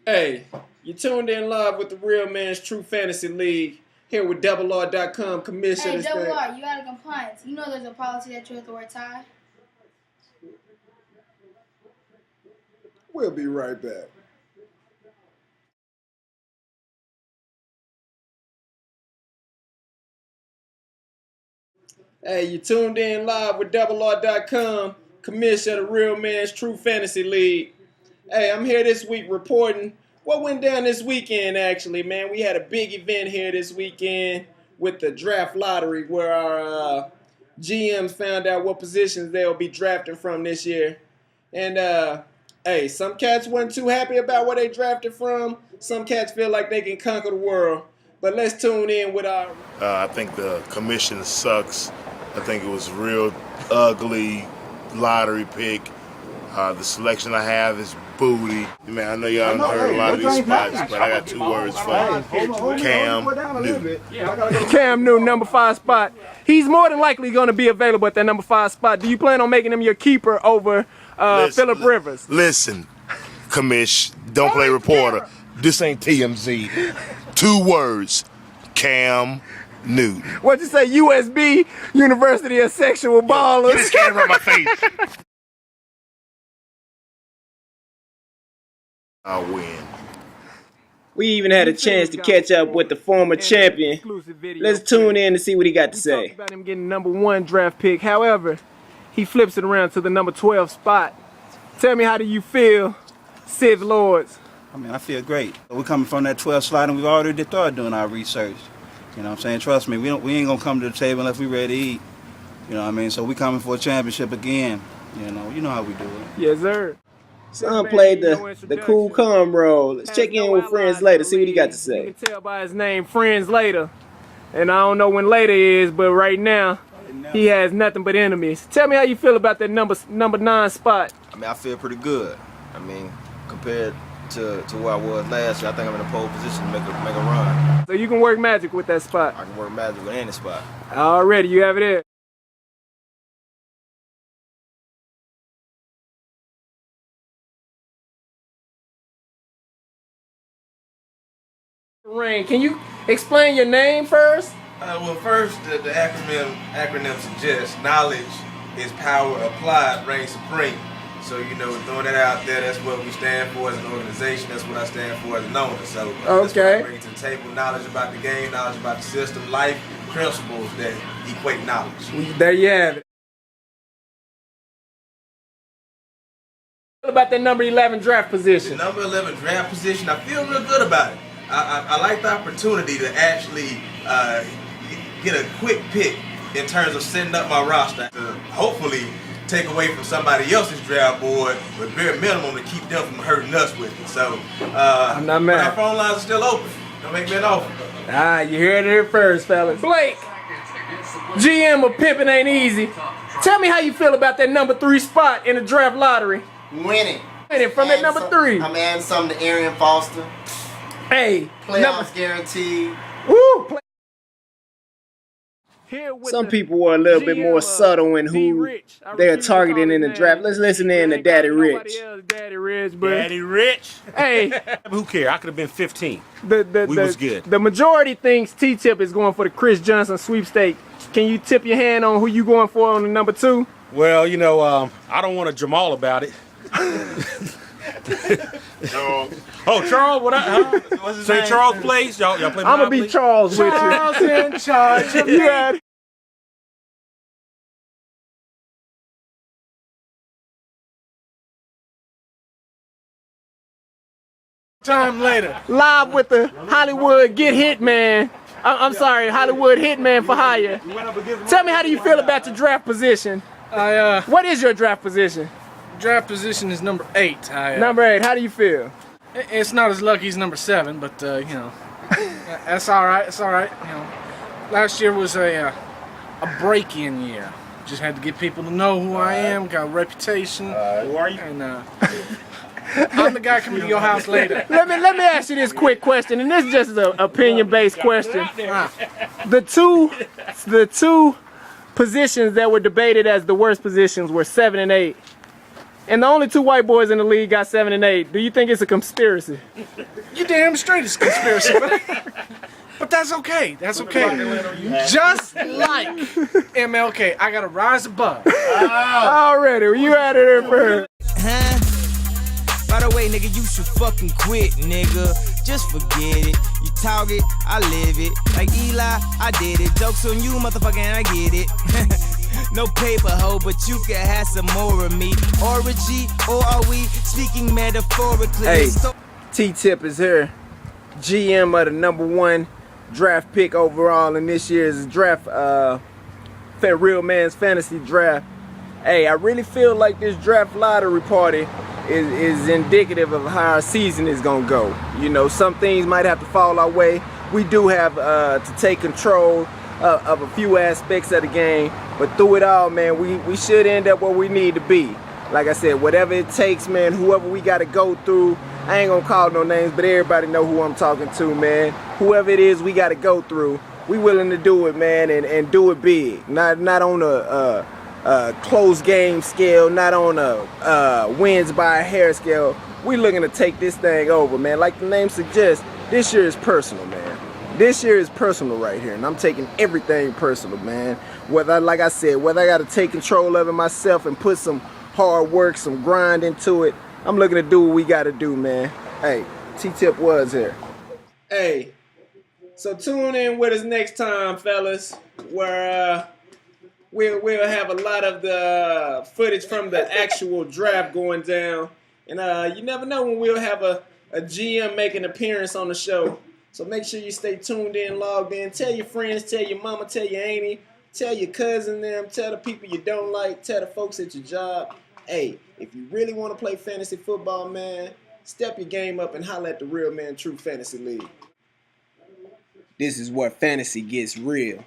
Hey, you tuned in live with the Real Man's True Fantasy League here with DoubleR.com commissioner. Hey, Double R, you got a compliance. You know there's a policy that you have to wear a tie? We'll be right back. Hey, you tuned in live with DoubleR.com commissioner of the Real Man's True Fantasy League. Hey, I'm here this week reporting what went down this weekend, actually, man. We had a big event here this weekend with the draft lottery where our GMs found out what positions they'll be drafting from this year. And, hey, some cats weren't too happy about where they drafted from. Some cats feel like they can conquer the world. But let's tune in with our... I think the commission sucks. I think it was real ugly lottery pick. The selection I have is booty. Man, I know y'all heard a lot of these spots, but I got 2 words for you. Cam Newton. Cam Newton, number 5 spot. He's more than likely going to be available at that number 5 spot. Do you plan on making him your keeper over Phillip Rivers? Listen, commish, don't play reporter. This ain't TMZ. 2 words, Cam Newton. What'd you say, USB, University of Sexual Ballers? Get this camera in my face. I'll win. We even had a chance to catch up with the former champion. Let's tune in to see what he got to say. About him getting number 1 draft pick. However, he flips it around to the number 12 spot. Tell me, how do you feel, Sith Lords? I mean, I feel great. We're coming from that 12 slot, and we've already started doing our research. You know what I'm saying? Trust me, we ain't gonna come to the table unless we ready to eat. You know what I mean? So we coming for a championship again. You know how we do it. Yes, sir. Son played the cool calm role. Let's check in with Friends Later, see what he got to say. You can tell by his name, Friends Later. And I don't know when later is, but right now, he has nothing but enemies. Tell me how you feel about that number 9 spot. I mean, I feel pretty good. I mean, compared to where I was last year, I think I'm in a pole position to make a run. So you can work magic with that spot? I can work magic with any spot. Already, you have it there. Rain, can you explain your name first? Well, first, the acronym suggests knowledge is power applied, reigns supreme. So, throwing that out there, that's what we stand for as an organization. That's what I stand for as an owner. So, that's what I bring to the table: knowledge about the game, knowledge about the system, life principles that equate knowledge. There you have it. What about that number 11 draft position? The number 11 draft position, I feel real good about it. I like the opportunity to actually get a quick pick in terms of setting up my roster to hopefully take away from somebody else's draft board, but bare minimum to keep them from hurting us with it. So I'm not mad. Our phone lines are still open. Don't make me an offer. You heard it here first, fellas. Blake, GM of pimping ain't easy. Tell me how you feel about that number 3 spot in the draft lottery. Winning. Winning from that number 3. I'm adding something to Arian Foster. Hey, playoffs guaranteed. Woo! Some people were a little bit more subtle in who they're targeting in the draft. Let's listen in to Daddy Rich. Daddy Rich. Hey, Who cares? I could have been 15. We was good. The majority thinks T-Tip is going for the Chris Johnson sweepstake. Can you tip your hand on who you going for on the number 2? Well, I don't want to Jamal about it. Oh, Charles, what? What's his name? Charles plays. Y'all play. I'm gonna be Charles with you. Charles in charge. Yeah. Time later. Live with the Hollywood Get Hit Man. I'm sorry, Hollywood Hitman for Hire. Tell me, how do you feel about your draft position? What is your draft position? Draft position is number 8. Number 8. How do you feel? It's not as lucky as number 7, but that's all right. It's all right. Last year was a break-in year. Just had to get people to know who I am. Got a reputation. Who are you? And I'm the guy coming to your house later. Let me ask you this quick question, and this is just an opinion-based question. The two positions that were debated as the worst positions were 7 and 8. and the only 2 white boys in the league got 7 and 8. Do you think it's a conspiracy? You damn straight it's a conspiracy, but that's okay. That's okay. Just like MLK, I gotta rise above. Already, you had it there first. Huh? By the way, nigga, you should fucking quit, nigga. Just forget it. You talk it, I live it. Like Eli, I did it. Jokes on you, motherfucker, and I get it. No paper hoe, but you can have some more of me. Orgy, or are we speaking metaphorically? Hey, T-Tip is here. GM of the #1 draft pick overall in this year's draft, Real Man's Fantasy Draft. Hey, I really feel like this draft lottery party is indicative of how our season is gonna go. You know, some things might have to fall our way. We do have to take control of a few aspects of the game, but through it all, man, we should end up where we need to be. Like I said, whatever it takes, man, whoever we gotta go through, I ain't gonna call no names, but everybody know who I'm talking to, man. Whoever it is we gotta go through, we willing to do it, man, and do it big. Not on a close game scale, not on a wins by a hair scale. We looking to take this thing over, man. Like the name suggests, this year is personal, man. This year is personal right here, and I'm taking everything personal, man. Whether, like I said, whether I got to take control of it myself and put some hard work, some grind into it, I'm looking to do what we got to do, man. Hey, T-Tip was here. Hey, so tune in with us next time, fellas, where we'll have a lot of the footage from the actual draft going down. And you never know when we'll have a GM make an appearance on the show. So make sure you stay tuned in, logged in. Tell your friends, tell your mama, tell your auntie, tell your cousin them, tell the people you don't like, tell the folks at your job. Hey, if you really want to play fantasy football, man, step your game up and holler at the Real Man True Fantasy League. This is where fantasy gets real.